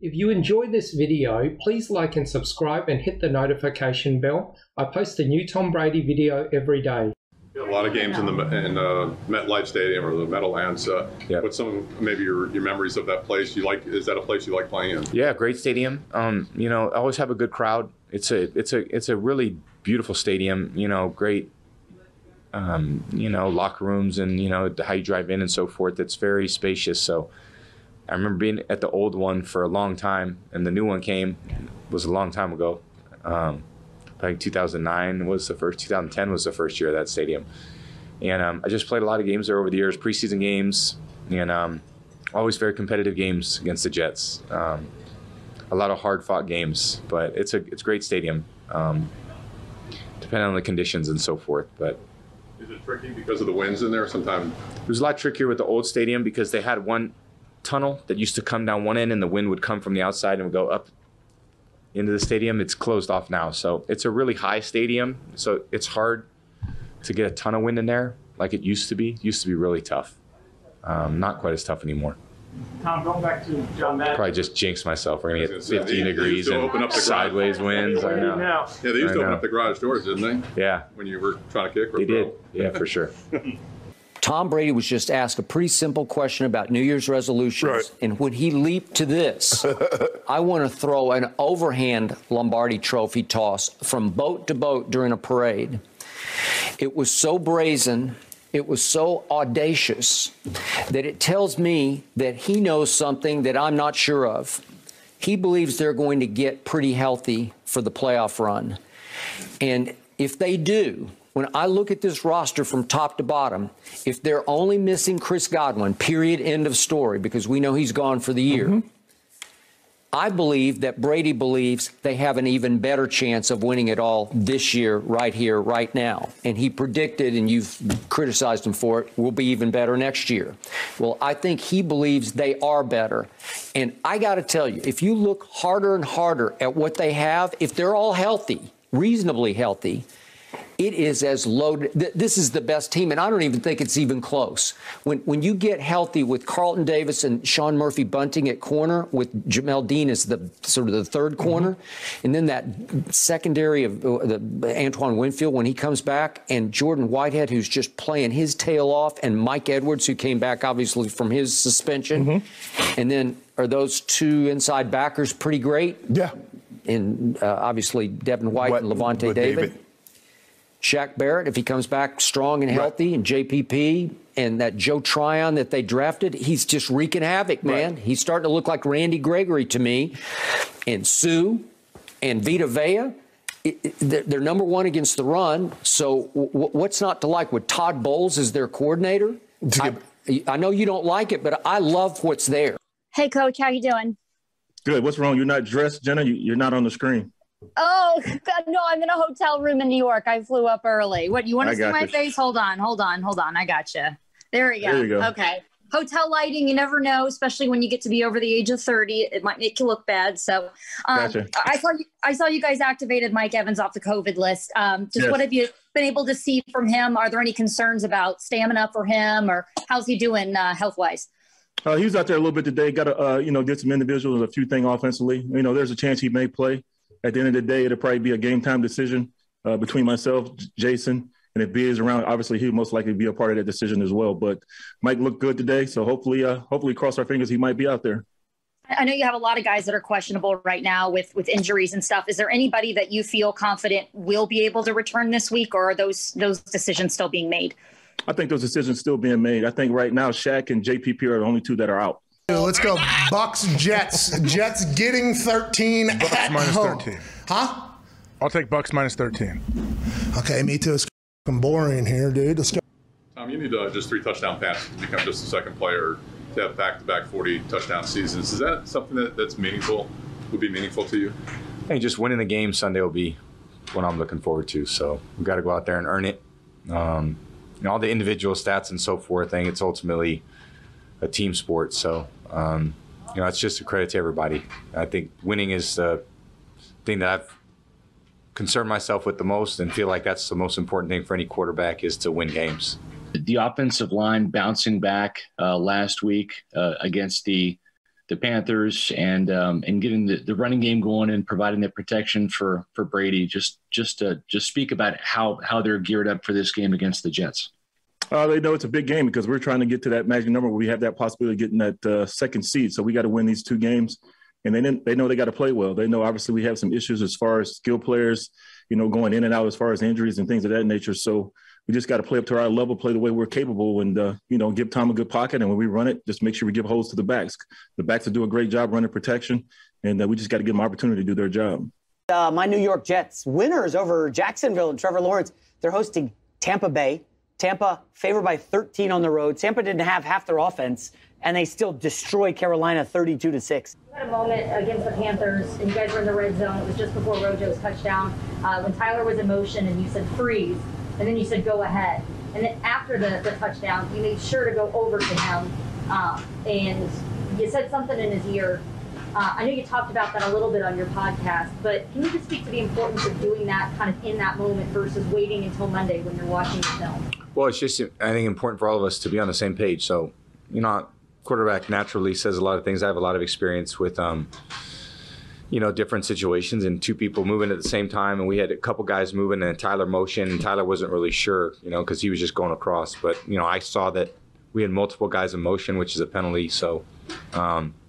If you enjoyed this video, please like and subscribe and hit the notification bell. I post a new Tom Brady video every day. A lot of games in MetLife Stadium or the Meadowlands. What's some maybe your memories of that place? Is that a place you like playing in? Yeah, great stadium. You know, always have a good crowd. It's a really beautiful stadium. You know, great. You know, locker rooms and how you drive in and so forth. It's very spacious. So I remember being at the old one for a long time, and the new one was a long time ago. I think 2009 was the first, 2010 was the first year of that stadium. And I just played a lot of games there over the years, preseason games, and always very competitive games against the Jets. A lot of hard-fought games, but it's a great stadium, depending on the conditions and so forth. But is it tricky because of the winds in there sometimes? It was a lot trickier with the old stadium because they had one tunnel that used to come down one end and the wind would come from the outside and would go up into the stadium. It's closed off now. So it's a really high stadium. So it's hard to get a ton of wind in there like it used to be. It used to be really tough. Not quite as tough anymore. Tom, going back to John Madden. Probably just jinxed myself. We're going to get 15 degrees and sideways winds. I know. Yeah, they used to open up the garage doors, didn't they? Yeah. When you were trying to kick or They did. Yeah, for sure. Tom Brady was just asked a pretty simple question about New Year's resolutions. Right. And when he leaped to this, I want to throw an overhand Lombardi trophy toss from boat to boat during a parade. It was so brazen, it was so audacious that it tells me that he knows something that I'm not sure of. He believes they're going to get pretty healthy for the playoff run. And if they do, when I look at this roster from top to bottom, if they're only missing Chris Godwin, period, end of story, because we know he's gone for the year, I believe that Brady believes they have an even better chance of winning it all this year, right here, right now. And he predicted, and you've criticized him for it, will be even better next year. Well, I think he believes they are better. And I got to tell you, if you look harder and harder at what they have, if they're all healthy, reasonably healthy, it is as loaded. This is the best team, and I don't even think it's even close. When you get healthy with Carlton Davis and Sean Murphy Bunting at corner, with Jamel Dean as the sort of the third corner, and then that secondary of the Antoine Winfield when he comes back, and Jordan Whitehead, who's just playing his tail off, and Mike Edwards, who came back obviously from his suspension, and then are those two inside backers pretty great? Yeah. And obviously Devin White and Levante David. Shaq Barrett, if he comes back strong and healthy, and JPP and that Joe Tryon that they drafted, he's just wreaking havoc, man. He's starting to look like Randy Gregory to me. And Sue and Vita Vea, they're number one against the run. So what's not to like with Todd Bowles as their coordinator? I know you don't like it, but I love what's there. Hey, Coach, how you doing? Good. What's wrong? You're not dressed, Jenna? You're not on the screen. Oh, God, no, I'm in a hotel room in New York. I flew up early. What, you want to see my face? Hold on. I got you. There we go. There you go. Okay. Hotel lighting, you never know, especially when you get to be over the age of 30. It might make you look bad. So Gotcha. I saw you guys activated Mike Evans off the COVID list. Yes. What have you been able to see from him? Are there any concerns about stamina for him, or how's he doing health-wise? He was out there a little bit today. Got to, did some individuals, a few things offensively. There's a chance he may play. At the end of the day, it'll probably be a game-time decision between myself, Jason, and if B is around, obviously he'll most likely be a part of that decision as well. But Mike looked good today, so hopefully cross our fingers he might be out there. I know you have a lot of guys that are questionable right now with injuries and stuff. Is there anybody that you feel confident will be able to return this week, or are those decisions still being made? I think those decisions still being made. I think right now Shaq and JPP are the only two that are out. Let's go Bucks, Jets. Jets getting 13 Bucks at minus home. 13. Huh? I'll take Bucks minus 13. Okay, me too. It's boring here, dude. Let's go. Tom, you need just 3 touchdown passes to become just the second player to have back-to-back 40 touchdown seasons. Is that something that's meaningful? Would be meaningful to you? I think just winning the game Sunday will be what I'm looking forward to. So we've got to go out there and earn it. All the individual stats and so forth, I think it's ultimately a team sport. So, it's just a credit to everybody. I think winning is the thing that I've concerned myself with the most, and feel like that's the most important thing for any quarterback is to win games. The offensive line bouncing back last week against the the Panthers and getting the running game going and providing that protection for Brady. Just speak about how they're geared up for this game against the Jets. They know it's a big game because we're trying to get to that magic number where we have that possibility of getting that second seed. So we got to win these 2 games. And they know they got to play well. They know obviously we have some issues as far as skill players, going in and out as far as injuries and things of that nature. So we just got to play up to our level, play the way we're capable, and, give Tom a good pocket. And when we run it, just make sure we give holes to the backs. The backs will do a great job running protection, and we just got to give them opportunity to do their job. My New York Jets, winners over Jacksonville and Trevor Lawrence. They're hosting Tampa Bay. Tampa favored by 13 on the road. Tampa didn't have half their offense, and they still destroy Carolina 32-6. You had a moment against the Panthers, and you guys were in the red zone. It was just before Rojo's touchdown, when Tyler was in motion, and you said freeze, and then you said go ahead. And then after the touchdown, you made sure to go over to him, and you said something in his ear. I know you talked about that a little bit on your podcast, but can you just speak to the importance of doing that kind of in that moment versus waiting until Monday when you're watching the film? Well, it's just, I think, important for all of us to be on the same page. So, quarterback naturally says a lot of things. I have a lot of experience with, different situations and 2 people moving at the same time. And we had a couple guys moving and Tyler motion, and Tyler wasn't really sure, because he was just going across. But, I saw that we had multiple guys in motion, which is a penalty. So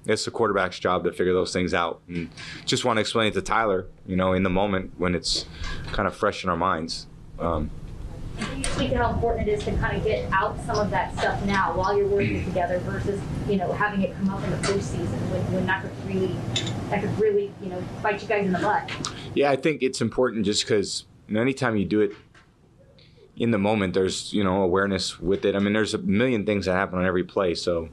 it's the quarterback's job to figure those things out. And just want to explain it to Tyler, in the moment when it's kind of fresh in our minds. Can you speak to how important it is to kind of get out some of that stuff now while you're working together versus, having it come up in the postseason when that could really, bite you guys in the butt? Yeah, I think it's important just because anytime you do it in the moment, there's, awareness with it. I mean, there's a million things that happen on every play, so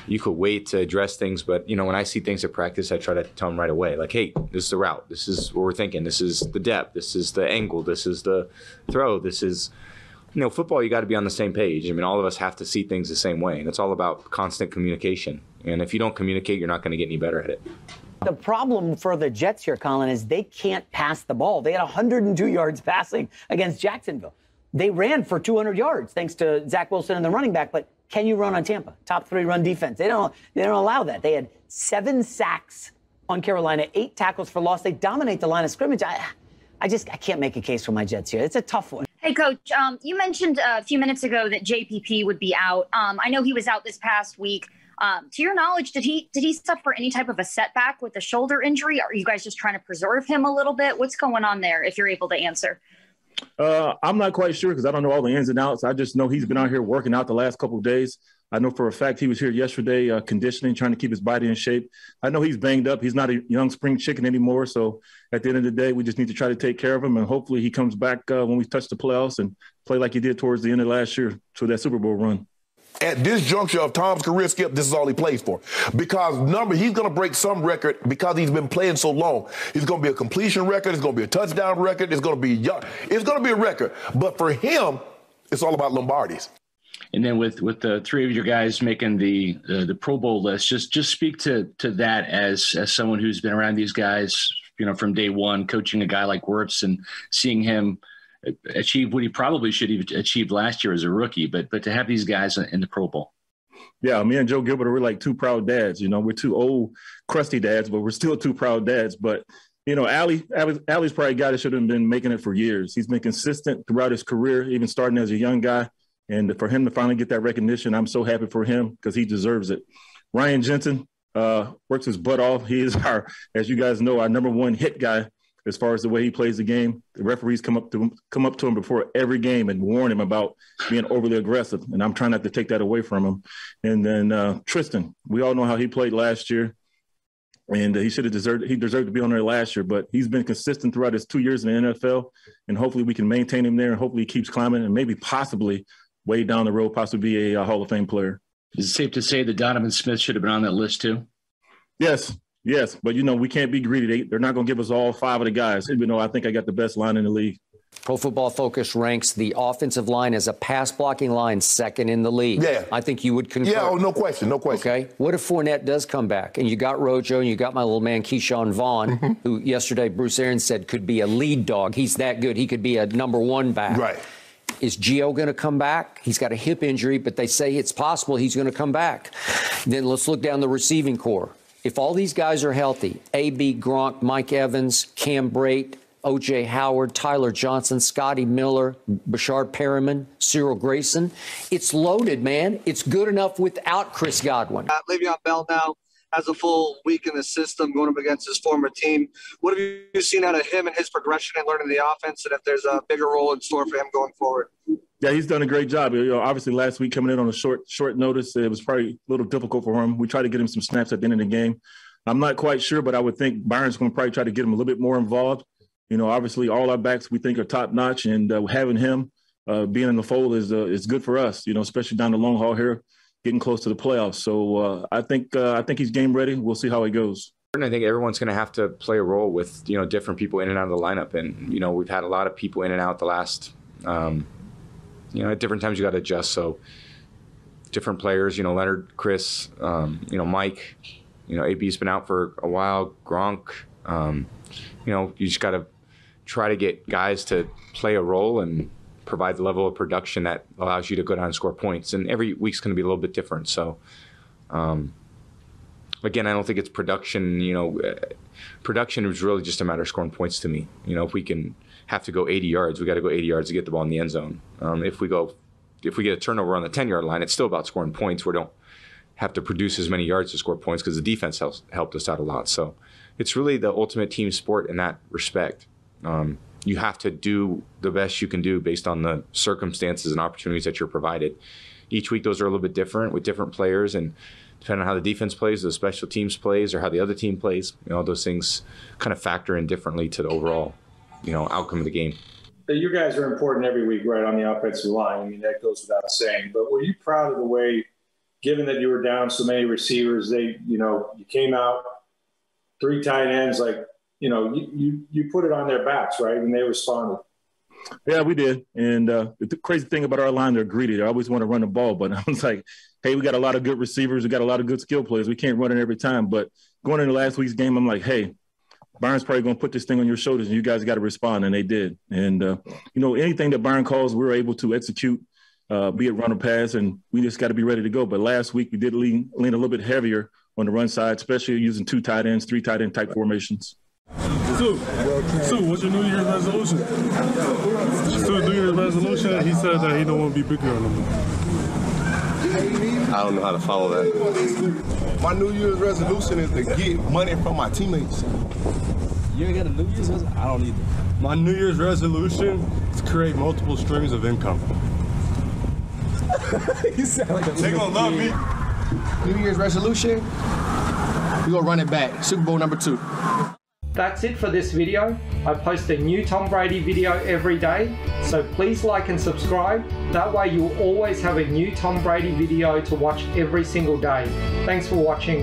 you could wait to address things. But, when I see things at practice, I try to tell them right away, like, hey, this is the route. This is what we're thinking. This is the depth. This is the angle. This is the throw. This is, football, you got to be on the same page. I mean, all of us have to see things the same way. And it's all about constant communication. And if you don't communicate, you're not going to get any better at it. The problem for the Jets here, Colin, is they can't pass the ball. They had 102 yards passing against Jacksonville. They ran for 200 yards thanks to Zach Wilson and the running back, but can you run on Tampa? Top 3 run defense. They don't allow that. They had 7 sacks on Carolina, 8 tackles for loss. They dominate the line of scrimmage. I can't make a case for my Jets here. It's a tough one. Hey, Coach, you mentioned a few minutes ago that JPP would be out. I know he was out this past week. To your knowledge, did he suffer any type of a setback with a shoulder injury? Are you guys just trying to preserve him a little bit? What's going on there, if you're able to answer? I'm not quite sure because I don't know all the ins and outs. I just know he's been out here working out the last couple of days. I know for a fact he was here yesterday conditioning, trying to keep his body in shape. I know he's banged up. He's not a young spring chicken anymore. So at the end of the day, we just need to try to take care of him. And hopefully he comes back when we touch the playoffs and play like he did towards the end of last year to that Super Bowl run. At this juncture of Tom's career, Skip, this is all he plays for. Because he's going to break some record because he's been playing so long. It's going to be a completion record. It's going to be a touchdown record. It's going to be a record. But for him, it's all about Lombardies. And then with the 3 of your guys making the Pro Bowl list, just speak to that as someone who's been around these guys, from day one, coaching a guy like Wirtz and seeing him achieve what he probably should have achieved last year as a rookie, but to have these guys in the Pro Bowl. Yeah, me and Joe Gilbert are like 2 proud dads. We're 2 old, crusty dads, but we're still 2 proud dads. But, Allie's probably a guy that should have been making it for years. He's been consistent throughout his career, even starting as a young guy. And for him to finally get that recognition, I'm so happy for him because he deserves it. Ryan Jensen works his butt off. He is as you guys know, our number 1 hit guy. As far as the way he plays the game, the referees come up to him before every game and warn him about being overly aggressive. And I'm trying not to take that away from him. And then Tristan, we all know how he played last year. And he deserved to be on there last year, but he's been consistent throughout his 2 years in the NFL. And hopefully we can maintain him there and hopefully he keeps climbing and maybe possibly way down the road, possibly be a Hall of Fame player. Is it safe to say that Donovan Smith should have been on that list too? Yes, but we can't be greedy. They're not going to give us all 5 of the guys, even though I think I got the best line in the league. Pro Football Focus ranks the offensive line as a pass-blocking line 2nd in the league. Yeah. I think you would concur. Yeah, no question. Okay, what if Fournette does come back? And you got Rojo, and you got my little man Keyshawn Vaughn, who yesterday Bruce Arians said could be a lead dog. He's that good. He could be a number 1 back. Right. Is Gio going to come back? He's got a hip injury, but they say it's possible he's going to come back. Then let's look down the receiving core. If all these guys are healthy, A.B. Gronk, Mike Evans, Cam Brate, O.J. Howard, Tyler Johnson, Scotty Miller, Broussard Perriman, Cyril Grayson, it's loaded, man. It's good enough without Chris Godwin. Le'Veon Bell now has a full week in the system going up against his former team. What have you seen out of him and his progression and learning the offense, and if there's a bigger role in store for him going forward? Yeah, he's done a great job. You know, obviously last week coming in on a short notice, it was probably a little difficult for him. We tried to get him some snaps at the end of the game. I'm not quite sure, but I would think Byron's going to probably try to get him a little bit more involved. You know, obviously all our backs we think are top notch, and having him being in the fold is good for us. You know, especially down the long haul here, getting close to the playoffs. So I think he's game ready. We'll see how it goes. And I think everyone's going to have to play a role with, you know, different people in and out of the lineup. And, you know, we've had a lot of people in and out the last, you know, at different times you got to adjust. So different players, you know, Leonard, Chris, you know, Mike, you know, AB's been out for a while, Gronk, you know, you just got to try to get guys to play a role and provide the level of production that allows you to go down and score points. And every week's going to be a little bit different. So, again, I don't think it's production. You know, production is really just a matter of scoring points to me. You know, if we can have to go 80 yards, we got to go 80 yards to get the ball in the end zone. If we get a turnover on the 10-yard line, it's still about scoring points. We don't have to produce as many yards to score points because the defense helped us out a lot. So it's really the ultimate team sport in that respect. You have to do the best you can do based on the circumstances and opportunities that you're provided. Each week, those are a little bit different with different players, and depending on how the defense plays, the special teams plays, or how the other team plays, you know, those things kind of factor in differently to the overall, you know, outcome of the game. You guys are important every week, right, on the offensive line. I mean, that goes without saying. But were you proud of the way, given that you were down so many receivers, you came out 3 tight ends, like, you know, you put it on their backs, right, and they responded. Yeah, we did. And the crazy thing about our line, they're greedy. They always want to run the ball. But I was like, hey, we got a lot of good receivers. We got a lot of good skill players. We can't run it every time. But going into last week's game, I'm like, hey, Byron's probably going to put this thing on your shoulders, and you guys got to respond. And they did. And, you know, anything that Byron calls, we were able to execute, be it run or pass, and we just got to be ready to go. But last week we did lean a little bit heavier on the run side, especially using 2 tight ends, 3 tight end type formations. Sue, what's your New Year's resolution? Sue, New Year's resolution, he said that he don't want to be big girl no more. I don't know how to follow that. My New Year's resolution is to get money from my teammates. You ain't got a New Year's resolution? I don't either. My New Year's resolution is to create multiple streams of income. You sound like they gonna love me. New Year's resolution, we gonna run it back. Super Bowl #2. That's it for this video. I post a new Tom Brady video every day, so please like and subscribe. That way you'll always have a new Tom Brady video to watch every single day. Thanks for watching.